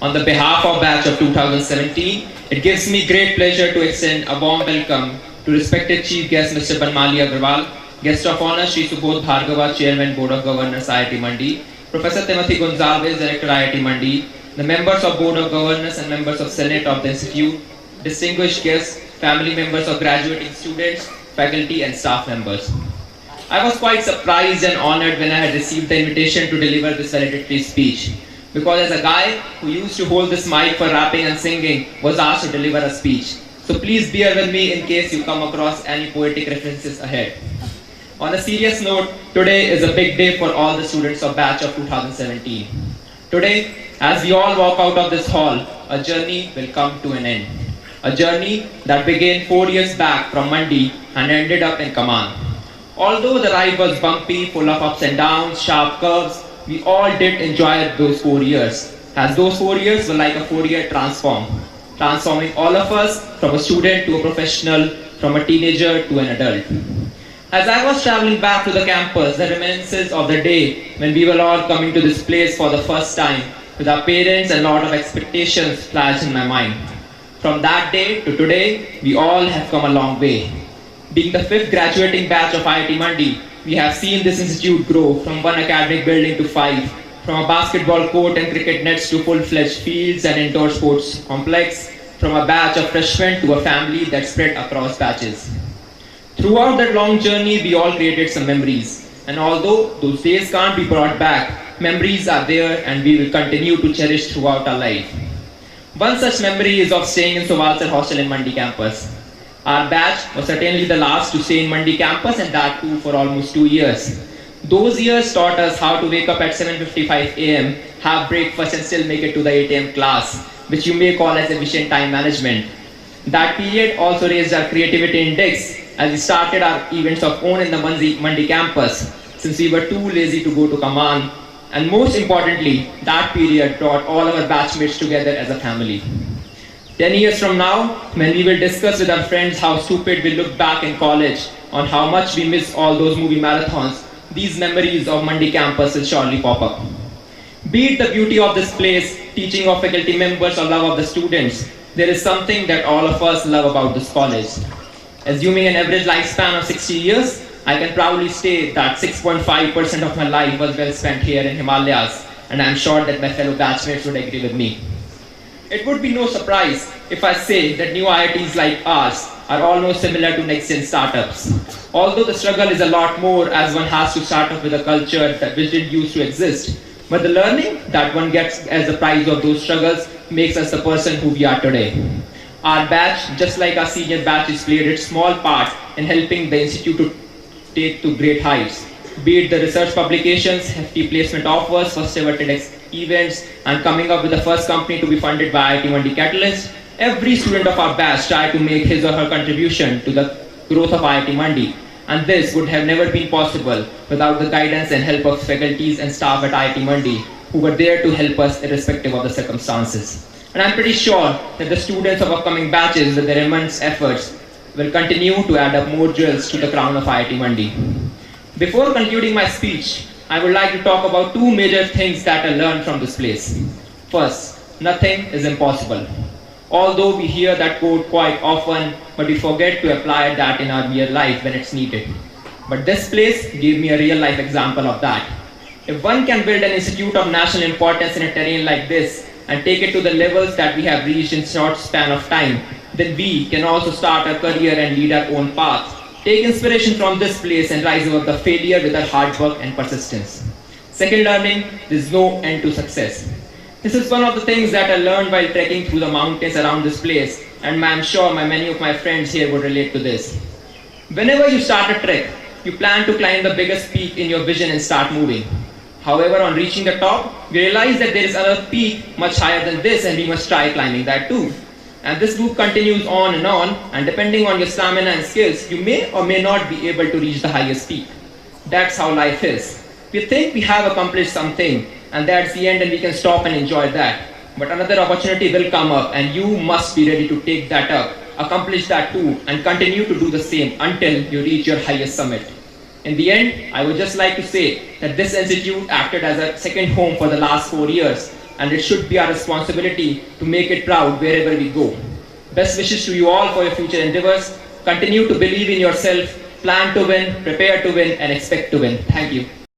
On the behalf of batch of 2017, it gives me great pleasure to extend a warm welcome to respected Chief Guest Mr. Banmali Agarwal, Guest of Honor Shri Subodh Bhargava, Chairman Board of Governors IIT Mandi, Professor Timothy Gonzalez, Director IIT Mandi, the members of Board of Governors and members of Senate of the Institute, distinguished guests, family members of graduating students, faculty and staff members. I was quite surprised and honored when I had received the invitation to deliver this valedictory speech, because as a guy who used to hold this mic for rapping and singing was asked to deliver a speech. So please bear with me in case you come across any poetic references ahead. On a serious note, today is a big day for all the students of batch of 2017. Today, as we all walk out of this hall, a journey will come to an end. A journey that began 4 years back from Mandi and ended up in Kaman. Although the ride was bumpy, full of ups and downs, sharp curves, we all did enjoy those 4 years, as those 4 years were like a 4-year transforming all of us from a student to a professional, from a teenager to an adult. As I was traveling back to the campus, the reminiscences of the day when we were all coming to this place for the first time with our parents and a lot of expectations flashed in my mind. From that day to today, we all have come a long way. Being the 5th graduating batch of IIT Mandi, we have seen this institute grow from one academic building to 5, from a basketball court and cricket nets to full-fledged fields and indoor sports complex, from a batch of freshmen to a family that spread across batches. Throughout that long journey, we all created some memories. And although those days can't be brought back, memories are there and we will continue to cherish throughout our life. One such memory is of staying in Suvalsar Hostel in Mandi campus. Our batch was certainly the last to stay in Mandi campus, and that too for almost 2 years. Those years taught us how to wake up at 7:55 a.m., have breakfast and still make it to the 8 a.m. class, which you may call as efficient time management. That period also raised our creativity index as we started our events of own in the Mandi campus, since we were too lazy to go to Kaman. And most importantly, that period brought all our batchmates together as a family. 10 years from now, when we will discuss with our friends how stupid we look back in college, on how much we miss all those movie marathons, these memories of Mandi campus will surely pop up. Be it the beauty of this place, teaching of faculty members, or love of the students, there is something that all of us love about this college. Assuming an average lifespan of 60 years, I can proudly state that 6.5% of my life was well spent here in Himalayas, and I am sure that my fellow batchmates would agree with me. It would be no surprise if I say that new IITs like ours are almost similar to next-gen startups. Although the struggle is a lot more, as one has to start off with a culture that which didn't used to exist, but the learning that one gets as the price of those struggles makes us the person who we are today. Our batch, just like our senior batches, played its small part in helping the institute to take to great heights. Be it the research publications, hefty placement offers, first ever TEDx events, and coming up with the first company to be funded by IIT Mandi Catalyst, every student of our batch tried to make his or her contribution to the growth of IIT Mandi. And this would have never been possible without the guidance and help of faculties and staff at IIT Mandi, who were there to help us irrespective of the circumstances. And I'm pretty sure that the students of upcoming batches, with their immense efforts, will continue to add up more jewels to the crown of IIT Mandi. Before concluding my speech, I would like to talk about 2 major things that I learned from this place. First, nothing is impossible. Although we hear that quote quite often, but we forget to apply that in our real life when it's needed. But this place gave me a real life example of that. If one can build an institute of national importance in a terrain like this and take it to the levels that we have reached in short span of time, then we can also start our career and lead our own path. Take inspiration from this place and rise above the failure with our hard work and persistence. Second learning, there is no end to success. This is one of the things that I learned while trekking through the mountains around this place, and I'm sure many of my friends here would relate to this. Whenever you start a trek, you plan to climb the biggest peak in your vision and start moving. However, on reaching the top, we realize that there is another peak much higher than this, and we must try climbing that too. And this loop continues on, and depending on your stamina and skills, you may or may not be able to reach the highest peak. That's how life is. We think we have accomplished something, and that's the end and we can stop and enjoy that. But another opportunity will come up, and you must be ready to take that up, accomplish that too, and continue to do the same until you reach your highest summit. In the end, I would just like to say that this institute acted as a second home for the last 4 years, and it should be our responsibility to make it proud wherever we go. Best wishes to you all for your future endeavors. Continue to believe in yourself, plan to win, prepare to win, and expect to win. Thank you.